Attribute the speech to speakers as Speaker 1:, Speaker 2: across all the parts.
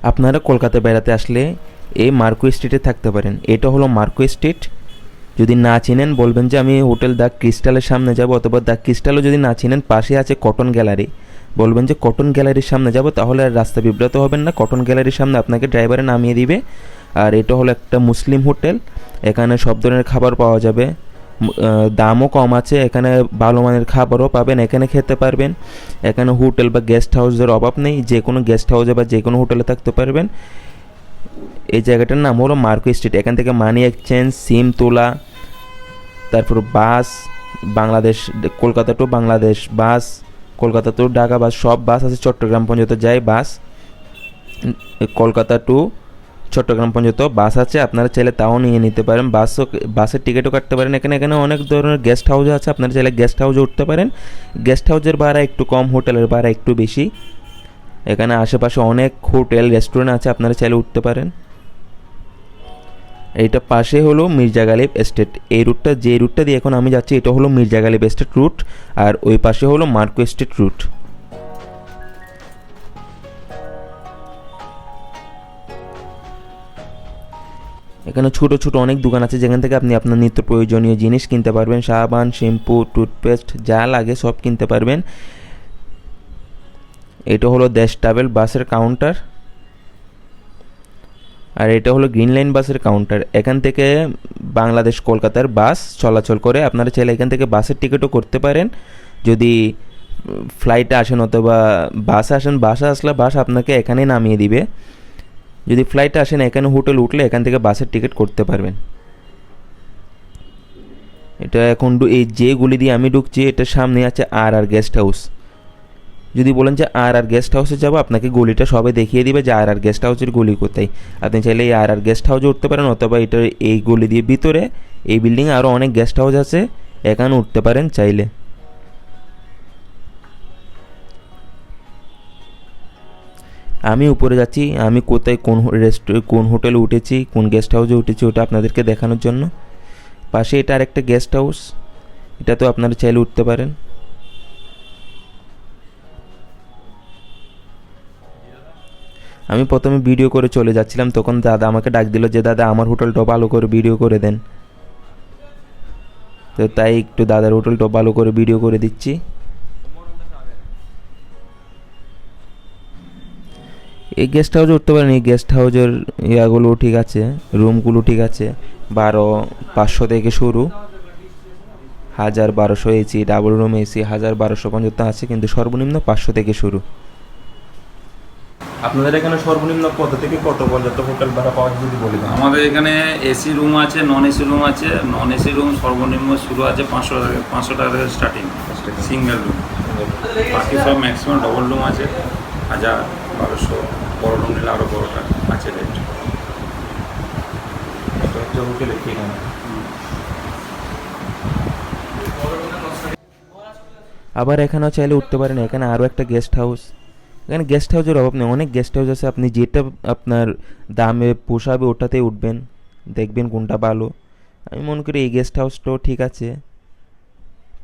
Speaker 1: আপনারা কলকাতায় বেড়াতে আসলে এই মার্কো স্ট্রিটে থাকতে পারেন। এটা হলো মার্কো স্ট্রিট। যদি না চিনেন বলবেন যে আমি হোটেল দ্য ক্রিস্টালের সামনে যাব, অথবা দ্য ক্রিস্টালও যদি না চিনেন পাশে আছে কটন গ্যালারি, বলবেন যে কটন গ্যালারির সামনে যাব, তাহলে আর রাস্তা বিব্রত হবেন না। কটন গ্যালারির সামনে আপনাকে ড্রাইভারে নামিয়ে দিবে। আর এটা হলো একটা মুসলিম হোটেল, এখানে সব ধরনের খাবার পাওয়া যাবে, দামও কম আছে, এখানে ভালো মানের খাবারও পাবেন, এখানে খেতে পারবেন। এখানে হোটেল বা গেস্ট হাউসের অভাব নেই, যে কোনো গেস্ট হাউসে বা যে কোনো হোটেলে থাকতে পারবেন। এই জায়গাটার নাম হলো মার্কো স্ট্রিট। এখান থেকে মানি এক্সচেঞ্জ, সিম তোলা, তারপর বাস, বাংলাদেশ, কলকাতা টু বাংলাদেশ বাস, কলকাতা টু ঢাকা বাস, সব বাস আছে। চট্টগ্রাম পর্যন্ত যায় বাস, কলকাতা টু চট্টগ্রাম পর্যন্ত বাস আছে, আপনারা চাইলে তাও নিয়ে নিতে পারেন। বাসের টিকিটও কাটতে পারেন। এখানে অনেক ধরনের গেস্ট হাউস আছে, আপনারা চাইলে গেস্ট হাউসে উঠতে পারেন। গেস্ট হাউসের ভাড়া একটু কম, হোটেলের ভাড়া একটু বেশি। এখানে আশেপাশে অনেক হোটেল রেস্টুরেন্ট আছে, আপনারা চাইলে উঠতে পারেন। এইটা পাশে হলো মির্জা গালিব এস্টেট। এই রুটটা, যে রুটটা দিয়ে এখন আমি যাচ্ছি, এটা হলো মির্জা গালিব এস্টেট রুট, আর ওই পাশে হলো মার্কো এস্টেট রুট। এখানে ছোটো ছোটো অনেক দোকান আছে, যেখান থেকে আপনি আপনার নিত্য প্রয়োজনীয় জিনিস কিনতে পারবেন। সাবান, শ্যাম্পু, টুথপেস্ট, যা লাগে সব কিনতে পারবেন। এটা হলো দেশ ট্রাভেল বাসের কাউন্টার, আর এটা হলো গ্রিন লাইন বাসের কাউন্টার। এখান থেকে বাংলাদেশ কলকাতার বাস চলাচল করে, আপনারা চাইলে এখান থেকে বাসের টিকিটও করতে পারেন। যদি ফ্লাইটে আসেন অথবা বাসে আসেন, বাসে আসলে বাস আপনাকে এখানেই নামিয়ে দিবে। যদি ফ্লাইটে আসেন, এখানে হোটেল উঠলে এখান থেকে বাসের টিকিট করতে পারবেন। এটা এখন এই যে গুলি দিয়ে আমি ঢুকছি, এটার সামনে আছে আর গেস্ট হাউস। যদি বলেন যে আর গেস্ট হাউসে যাবো, আপনাকে গলিটা সবে দেখিয়ে দিবে যে আর গেস্ট হাউসের গলি কোথায়। আপনি চাইলে এই আর গেস্ট হাউসে উঠতে পারেন, অথবা এটা এই গলি দিয়ে ভিতরে এই বিল্ডিংয়ে আরও অনেক গেস্ট হাউস আছে, এখানে উঠতে পারেন চাইলে। আমি উপরে যাচ্ছি, আমি কোথায় কোন হোটেলে উঠেছি, কোন গেস্ট হাউসে উঠেছি, ওটা আপনাদেরকে দেখানোর জন্য। পাশে এটা আরেকটা গেস্ট হাউস, এটাতেও আপনারা চাইলে উঠতে পারেন। আমি প্রথমে ভিডিও করে চলে যাচ্ছিলাম, তখন দাদা আমাকে ডাক দিল যে দাদা আমার হোটেলটাও ভালো করে ভিডিও করে দেন। তো তাই একটু দাদার হোটেলটাও ভালো করে ভিডিও করে দিচ্ছি। এই গেস্ট হাউসে উঠতে পারেন। এই গেস্ট হাউসের ইয়াগুলো ঠিক আছে, রুমগুলো ঠিক আছে। 12,500 থেকে শুরু, 1,000-1,200 এসি, ডাবল রুম এসি 1,000-1,200 পর্যন্ত আছে, কিন্তু সর্বনিম্ন 500 থেকে শুরু। আপনাদের এখানে সর্বনিম্ন কত থেকে কত পর্যন্ত হোটেল ভাড়া পাওয়া যায় যদি বলে দেন?
Speaker 2: আমাদের এখানে এসি রুম আছে, নন এসি রুম আছে। নন এসি রুম সর্বনিম্ন শুরু আছে 500 টাকা থেকে স্টার্টিং, সিঙ্গেল রুম। বাকি সব ম্যাক্সিমাম ডবল রুম আছে, 1,000-1,200, বড় রুম নিলে আরও বড়টা আছে রেট।
Speaker 1: হোটেলের ঠিকানা। আবার এখানেও চাইলে উঠতে পারেন। এখানে আরও একটা গেস্ট হাউস। এখানে গেস্ট হাউসের অভাব নেই, অনেক গেস্ট হাউস আছে, আপনি যেটা আপনার দামে পোষাবে ওটাতেই উঠবেন, দেখবেন কোনটা ভালো। আমি মনে করি এই গেস্ট হাউসটাও ঠিক আছে।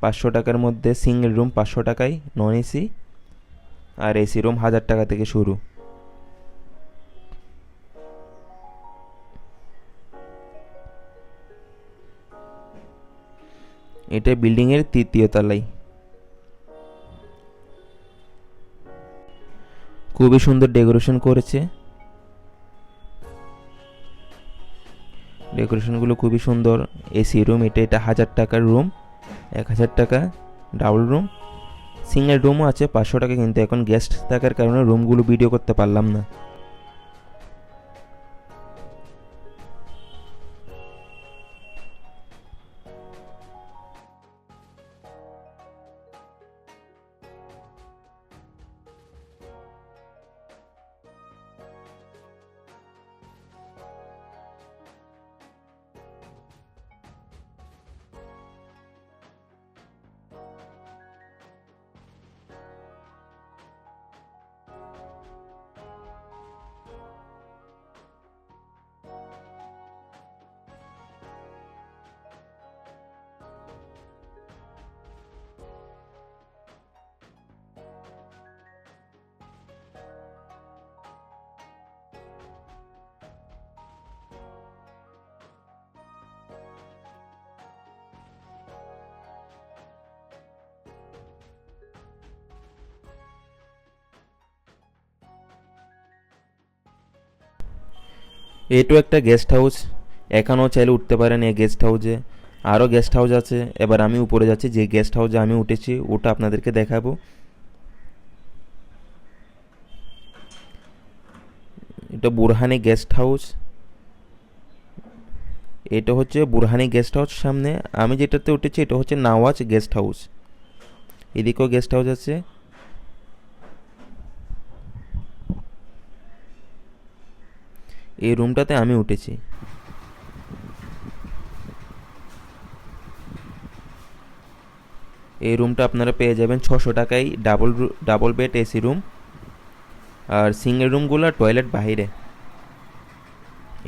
Speaker 1: 500 টাকার মধ্যে সিঙ্গেল রুম, 500 টাকায় নন এসি, আর এসি রুম 1,000 টাকা থেকে শুরু। এটা বিল্ডিংয়ের 3য় তলায়। খুবই সুন্দর ডেকোরেশন করেছে, ডেকোরেশনগুলো খুবই সুন্দর। এসি রুম, এটা 1,000 টাকার রুম, 1,000 টাকা ডাবল রুম। সিঙ্গেল রুমও আছে 500 টাকা, কিন্তু এখন গেস্ট থাকার কারণে রুমগুলো ভিডিও করতে পারলাম না। এটাও একটা গেস্ট হাউস, এখানেও চাইলে উঠতে পারেন এই গেস্ট হাউসে। আরও গেস্ট হাউস আছে। এবার আমি উপরে যাচ্ছি, যে গেস্ট হাউসে আমি উঠেছি ওটা আপনাদেরকে দেখাবো। এটা বুরহানি গেস্ট হাউস। এটা হচ্ছে বুরহানি গেস্ট হাউস। সামনে আমি যেটাতে উঠেছি এটা হচ্ছে নওয়াজ গেস্ট হাউস। এদিকেও গেস্ট হাউস আছে। এই রুমটাতে আমি উঠেছি। এই রুমটা আপনারা পেয়ে যাবেন 600 টাকায়, ডাবল বেড এসি রুম। আর সিঙ্গেল রুমগুলো টয়লেট বাইরে।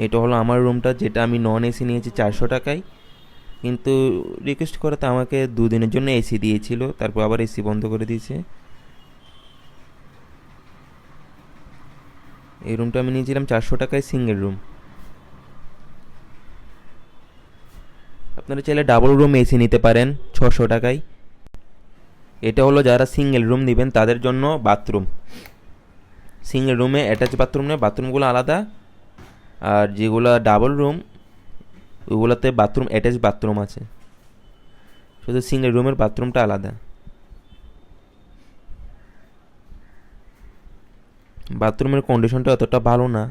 Speaker 1: এটা হলো আমার রুমটা, যেটা আমি নন এসি নিয়েছি 400 টাকায়, কিন্তু রিকোয়েস্ট করাতে আমাকে 2 দিনের জন্য এসি দিয়েছিল, তারপর আবার এসি বন্ধ করে দিয়েছে। এই রুমটা আমি নিয়েছিলাম 400 টাকায়, সিঙ্গেল রুম। আপনারা চাইলে ডাবল রুম এসি নিতে পারেন 600 টাকায়। এটা হলো যারা সিঙ্গেল রুম নেবেন তাদের জন্য বাথরুম। সিঙ্গেল রুমে অ্যাটাচ বাথরুম নেই, বাথরুমগুলো আলাদা। আর যেগুলো ডাবল রুম ওগুলোতে বাথরুম অ্যাটাচ বাথরুম আছে, শুধু সিঙ্গেল রুমের বাথরুমটা আলাদা। বাথরুমের কন্ডিশনটা অতটা ভালো না,